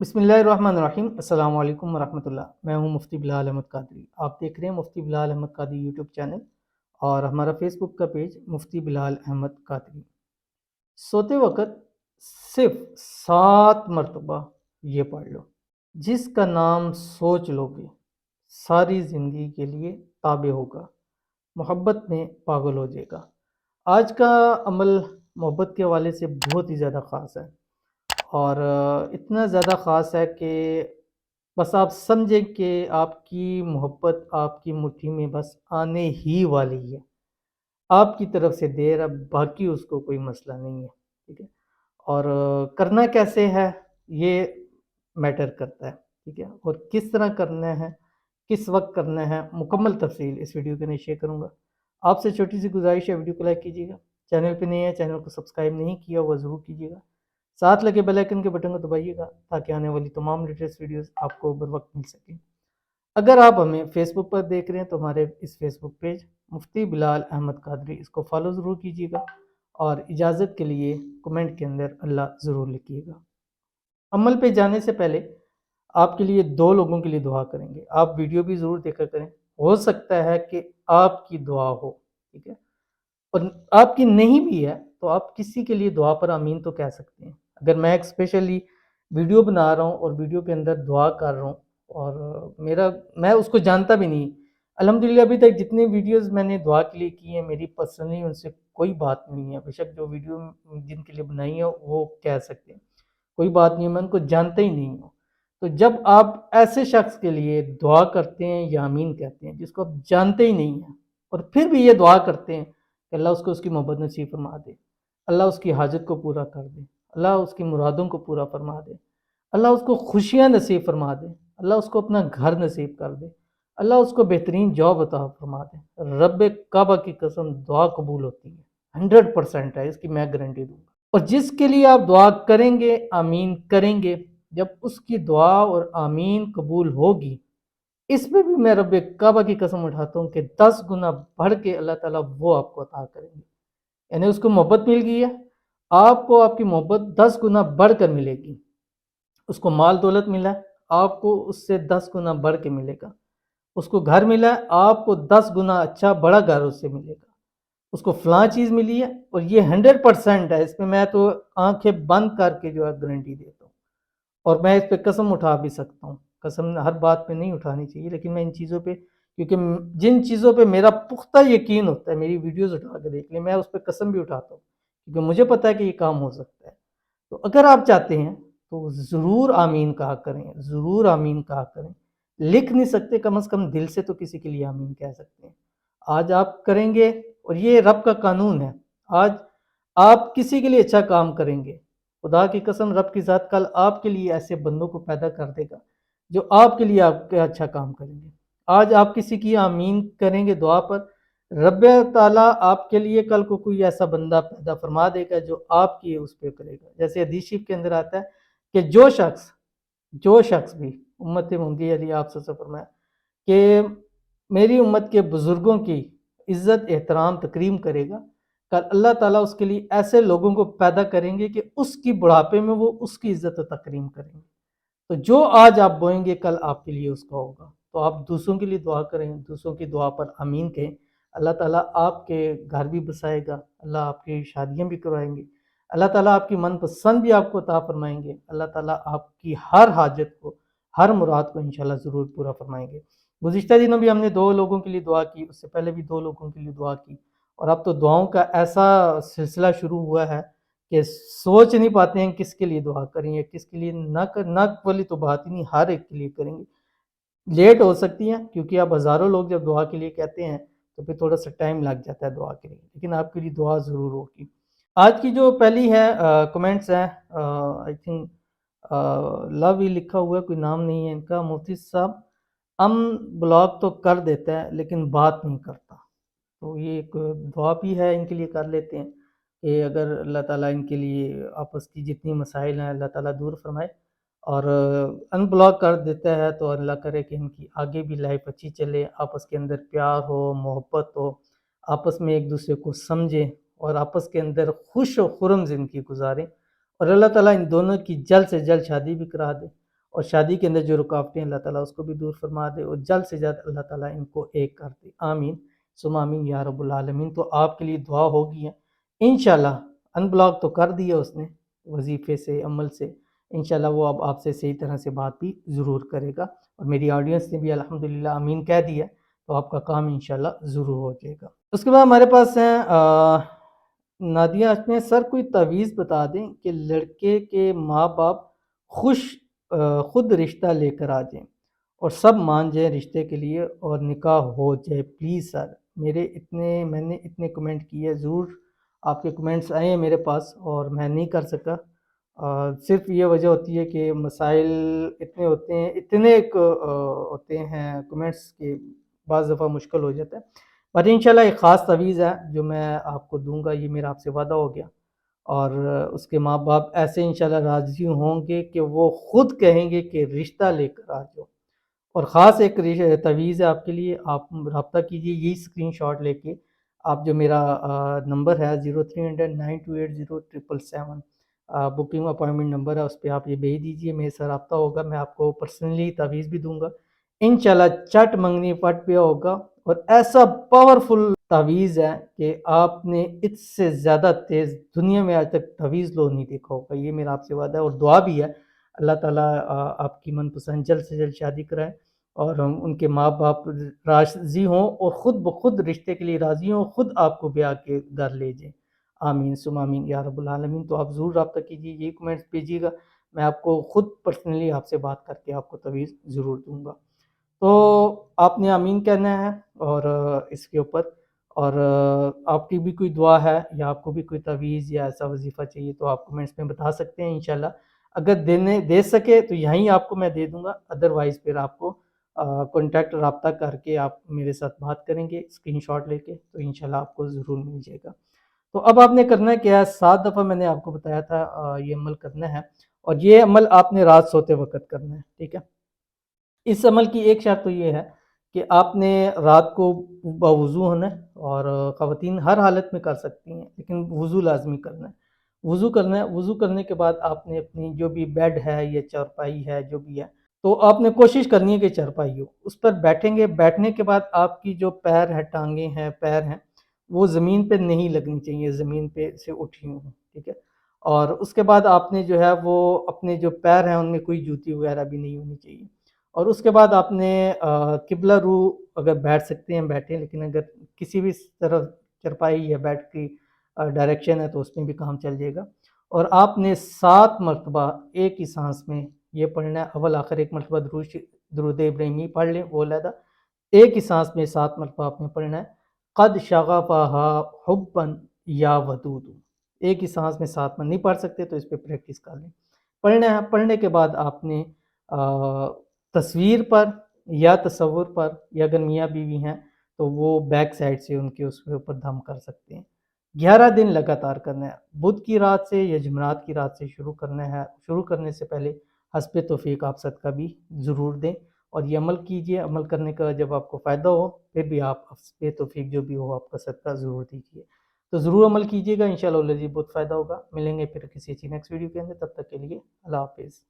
बिस्मिल्लाहिर्रहमानिर्रहीम। अस्सलाम वालेकुम वरहमतुल्लाह। मैं हूं मुफ्ती बिलाल अहमद कादरी। आप देख रहे हैं मुफ्ती बिलाल अहमद कादरी यूट्यूब चैनल और हमारा फेसबुक का पेज मुफ्ती बिलाल अहमद कादरी। सोते वक्त सिर्फ 7 मरतबा ये पढ़ लो, जिसका नाम सोच लोगे सारी ज़िंदगी के लिए ताबे होगा, मोहब्बत में पागल हो जाएगा। आज का अमल मोहब्बत के हवाले से बहुत ही ज़्यादा ख़ास है और इतना ज़्यादा ख़ास है कि बस आप समझें कि आपकी मोहब्बत आपकी मुट्ठी में बस आने ही वाली है। आपकी तरफ से देर, अब बाकी उसको कोई मसला नहीं है, ठीक है? और करना कैसे है ये मैटर करता है, ठीक है? और किस तरह करना है, किस वक्त करना है, मुकम्मल तफसील इस वीडियो के अंदर शेयर करूँगा। आपसे छोटी सी गुजारिश है, वीडियो को लाइक कीजिएगा। चैनल पे नए हैं, चैनल को सब्सक्राइब नहीं किया हुआ ज़रूर कीजिएगा। साथ लगे बेल आइकन के बटन को दबाइएगा ताकि आने वाली तमाम लेटेस्ट वीडियोस आपको बर वक्त मिल सके। अगर आप हमें फेसबुक पर देख रहे हैं तो हमारे इस फेसबुक पेज मुफ्ती बिलाल अहमद कादरी इसको फॉलो ज़रूर कीजिएगा और इजाज़त के लिए कमेंट के अंदर अल्लाह ज़रूर लिखिएगा। अमल पे जाने से पहले आपके लिए 2 लोगों के लिए दुआ करेंगे। आप वीडियो भी ज़रूर देखा करें। हो सकता है कि आपकी दुआ हो, ठीक है? और आपकी नहीं भी है तो आप किसी के लिए दुआ पर आमीन तो कह सकते हैं। अगर मैं एक स्पेशली वीडियो बना रहा हूँ और वीडियो के अंदर दुआ कर रहा हूँ और मेरा मैं उसको जानता भी नहीं, अल्हम्दुलिल्लाह अभी तक जितनी वीडियोस मैंने दुआ के लिए की हैं मेरी पर्सनली उनसे कोई बात नहीं है। बेशक जो वीडियो जिनके लिए बनाई है वो कह सकते हैं, कोई बात नहीं है, मैं उनको जानता ही नहीं हूँ। तो जब आप ऐसे शख्स के लिए दुआ करते हैं या आमीन कहते हैं जिसको आप जानते ही नहीं हैं और फिर भी ये दुआ करते हैं कि अल्लाह उसको उसकी मोहब्बत नसीब फरमा दे, अल्लाह उसकी हाजत को पूरा कर दे, अल्लाह उसकी मुरादों को पूरा फरमा दे, अल्लाह उसको खुशियाँ नसीब फरमा दे, अल्लाह उसको अपना घर नसीब कर दे, अल्लाह उसको बेहतरीन जॉब अता फरमा दे। रब काबा की कसम दुआ कबूल होती है, 100% है, इसकी मैं गारंटी दूंगा। और जिसके लिए आप दुआ करेंगे, आमीन करेंगे, जब उसकी दुआ और आमीन कबूल होगी, इसमें भी मैं रब काबा की कसम उठाता हूँ कि 10 गुना बढ़ के अल्लाह ताला वो आपको अता करेंगे। यानी उसको मोहब्बत मिल गई है, आपको आपकी मोहब्बत 10 गुना बढ़कर मिलेगी। उसको माल दौलत मिला है, आपको उससे 10 गुना बढ़ के मिलेगा। उसको घर मिला है, आपको 10 गुना अच्छा बड़ा घर उससे मिलेगा। उसको फलां चीज़ मिली है और ये 100% है, इसमें मैं तो आंखें बंद करके जो है गारंटी देता हूँ और मैं इस पे कसम उठा भी सकता हूँ। कसम हर बात पे नहीं उठानी चाहिए लेकिन मैं इन चीज़ों पे, क्योंकि जिन चीज़ों पे मेरा पुख्ता यकीन होता है, मेरी वीडियोस उठा के देख लें, मैं उस पर कसम भी उठाता हूँ क्योंकि मुझे पता है कि ये काम हो सकता है। तो अगर आप चाहते हैं तो ज़रूर आमीन कहा करें, ज़रूर आमीन कहा करें। लिख नहीं सकते, कम से कम दिल से तो किसी के लिए आमीन कह सकते हैं। आज आप करेंगे और ये रब का कानून है। आज आप किसी के लिए अच्छा काम करेंगे, खुदा की कसम रब की ज़ात कल आपके लिए ऐसे बंदों को पैदा कर देगा जो आपके लिए आपके अच्छा काम करेंगे। आज आप किसी की आमीन करेंगे दुआ पर, रब ताला आपके लिए कल को कोई ऐसा बंदा पैदा फरमा देगा जो आपकी उस पे करेगा। जैसे हदीस शरीफ के अंदर आता है कि जो शख्स भी उम्मत मुहम्मदी अली आप सल्लल्लाहु अलैहि वसल्लम फरमाया कि मेरी उम्मत के बुजुर्गों की इज्जत एहतराम तकरीम करेगा, कल अल्लाह ताला उसके लिए ऐसे लोगों को पैदा करेंगे कि उसकी बुढ़ापे में वो उसकी इज्जत तकरीम करेंगे। तो जो आज आप बोएंगे कल आपके लिए उसका होगा। तो आप दूसरों के लिए दुआ करें, दूसरों की दुआ पर आमीन कहें। अल्लाह ताला आपके घर भी बसाएगा, अल्लाह आपकी शादियां भी करवाएंगे, अल्लाह ताला आपकी मनपसंद भी आपको अता फरमाएंगे, अल्लाह ताला आपकी हर हाजत को, हर मुराद को इंशाल्लाह ज़रूर पूरा फरमाएंगे। गुज़िश्ता दिनों भी हमने 2 लोगों के लिए दुआ की, उससे पहले भी 2 लोगों के लिए दुआ की और अब तो दुआओं का ऐसा सिलसिला शुरू हुआ है कि सोच नहीं पाते हैं किसके लिए दुआ करें या किसके लिए ना वाली तो बात ही नहीं, हर एक के लिए करेंगे। लेट हो सकती है क्योंकि अब हज़ारों लोग जब दुआ के लिए कहते हैं तो फिर थोड़ा-सा टाइम लग जाता है दुआ के लिए, लेकिन आपके लिए दुआ ज़रूर होगी। आज की जो पहली है कमेंट्स हैं, आई थिंक लव ही लिखा हुआ है, कोई नाम नहीं है इनका। मुफ्ती साहब, हम ब्लॉक तो कर देता है लेकिन बात नहीं करता। तो ये एक दुआ भी है, इनके लिए कर लेते हैं कि अगर अल्लाह ताला इनके लिए आपस की जितनी मसाइल हैं अल्लाह ताला दूर फरमाए और अनब्लॉक कर देता है तो अल्लाह करे कि इनकी आगे भी लाइफ अच्छी चले, आपस के अंदर प्यार हो, मोहब्बत हो, आपस में एक दूसरे को समझें और आपस के अंदर खुश और खुरम ज़िंदगी गुजारें और अल्लाह ताला इन दोनों की जल्द से जल्द शादी भी करा दे। اور شادی کے اندر جو رکاوٹیں اللہ تعالیٰ اس کو بھی دور فرما دے، اور جلد سے جلد اللہ تعالیٰ ان کو ایک کر دے، آمین ثم آمین یا رب العالمین۔ تو آپ کے لیے دعا ہوگی ہے انشاءاللہ۔ ان بلاک تو کر دیا اس نے وظیفے سے، عمل سے، انشاءاللہ وہ اب آپ سے صحیح طرح سے بات بھی ضرور کرے گا، اور میری آڈینس نے بھی الحمدللہ آمین کہہ دیا، تو آپ کا کام انشاءاللہ ضرور ہو جائے گا۔ اس کے بعد ہمارے پاس ہیں نادیہ میں، سر کوئی تعویذ بتا دیں کہ لڑکے کے ماں باپ خود رشتہ لے کر آ جائیں اور سب مان جائیں رشتے کے لیے اور نکاح ہو جائے پلیز سر۔ میں نے اتنے کمنٹ کیے، ضرور آپ کے کمنٹس آئے ہیں میرے پاس اور میں نہیں کر سکا، صرف یہ وجہ ہوتی ہے کہ مسائل اتنے ہوتے ہیں، ہوتے ہیں کمنٹس کے بعض دفعہ مشکل ہو جاتا ہے، پر انشاءاللہ ایک خاص تعویذ ہے جو میں آپ کو دوں گا، یہ میرا آپ سے وعدہ ہو گیا، اور اس کے ماں باپ ایسے انشاءاللہ راضی ہوں گے کہ وہ خود کہیں گے کہ رشتہ لے کر آ جاؤ۔ اور خاص ایک تعویذ ہے آپ کے لیے، آپ رابطہ کیجئے یہی اسکرین شاٹ لے کے، آپ جو میرا نمبر ہے 030092807777 بکنگ اپائنٹمنٹ نمبر ہے، اس پہ آپ یہ بھیج دیجئے، میرے سے رابطہ ہوگا، میں آپ کو پرسنلی تعویذ بھی دوں گا انشاءاللہ، چٹ منگنی پٹ پہ ہوگا، اور ایسا پاورفل تعویذ ہے کہ آپ نے اس سے زیادہ تیز دنیا میں آج تک تعویذ لو نہیں دیکھا ہوگا، یہ میرا آپ سے وعدہ ہے، اور دعا بھی ہے اللہ تعالیٰ آپ کی من پسند جلد سے جلد شادی کرائے، اور ان کے ماں باپ راضی ہوں اور خود بخود رشتے کے لیے راضی ہوں، خود آپ کو بیاہ کے گھر لے جائیں، آمین ثم آمین یا رب العالمین۔ تو آپ ضرور رابطہ کیجیے، یہ کمنٹس بھیجیے گا، میں آپ کو خود پرسنلی آپ سے بات کر کے آپ کو تعویذ ضرور دوں گا۔ تو آپ نے آمین کہنا ہے اور اس کے اوپر، اور آپ کی بھی کوئی دعا ہے یا آپ کو بھی کوئی تعویذ یا ایسا وظیفہ چاہیے تو آپ کمنٹس میں بتا سکتے ہیں انشاءاللہ، اگر دے سکے تو یہیں آپ کو میں دے دوں گا، ادروائز پھر آپ کو کانٹیکٹ رابطہ کر کے آپ میرے ساتھ بات کریں گے اسکرین شاٹ لے کے، تو انشاءاللہ آپ کو ضرور مل جائے گا۔ تو اب آپ نے کرنا کیا ہے، 7 دفعہ میں نے آپ کو بتایا تھا یہ عمل کرنا ہے، اور یہ عمل آپ نے رات سوتے وقت کرنا ہے، ٹھیک ہے۔ اس عمل کی ایک شرط تو یہ ہے کہ آپ نے رات کو باوضو ہونا ہے، اور خواتین ہر حالت میں کر سکتی ہیں لیکن وضو لازمی کرنا ہے، وضو کرنا ہے، وضو کرنے کے بعد آپ نے اپنی جو بھی بیڈ ہے یا چارپائی ہے جو بھی ہے، تو آپ نے کوشش کرنی ہے کہ چارپائی ہو، اس پر بیٹھیں گے، بیٹھنے کے بعد آپ کی جو پیر ہے، ٹانگیں ہیں، پیر ہیں، وہ زمین پہ نہیں لگنی چاہیے، زمین پہ سے اٹھی ہوں، ٹھیک ہے۔ اور اس کے بعد آپ نے جو ہے وہ اپنے جو پیر ہیں ان میں کوئی جوتی وغیرہ بھی نہیں ہونی چاہیے، اور اس کے بعد آپ نے قبلہ رو اگر بیٹھ سکتے ہیں بیٹھیں، لیکن اگر کسی بھی طرف چرپائی یا بیڈ کی ڈائریکشن ہے تو اس میں بھی کام چل جائے گا، اور آپ نے 7 مرتبہ ایک ہی سانس میں یہ پڑھنا ہے، اول آخر ایک مرتبہ درود ابراہیمی پڑھ لیں وہ علیحدہ، ایک ہی سانس میں 7 مرتبہ آپ نے پڑھنا ہے، قد شغفہا حبا یا ودود، ایک ہی سانس میں 7 میں نہیں پڑھ سکتے تو اس پہ پریکٹس کر لیں، پڑھنا ہے۔ پڑھنے کے بعد آپ نے تصویر پر یا تصور پر، یا اگر میاں بیوی ہیں تو وہ بیک سائڈ سے ان کے اس کے اوپر دم کر سکتے ہیں، 11 دن لگاتار کرنا ہے، بدھ کی رات سے یا جمعرات کی رات سے شروع کرنا ہے، شروع کرنے سے پہلے حسب توفیق آپ صدقہ بھی ضرور دیں، اور یہ عمل کیجئے، عمل کرنے کا جب آپ کو فائدہ ہو پھر بھی آپ حسب توفیق جو بھی ہو آپ کا صدقہ ضرور دیجئے، تو ضرور عمل کیجئے گا، انشاءاللہ بہت فائدہ ہوگا۔ ملیں گے پھر کسی اچھی نیکسٹ ویڈیو کے اندر، تب تک کے لیے اللہ حافظ۔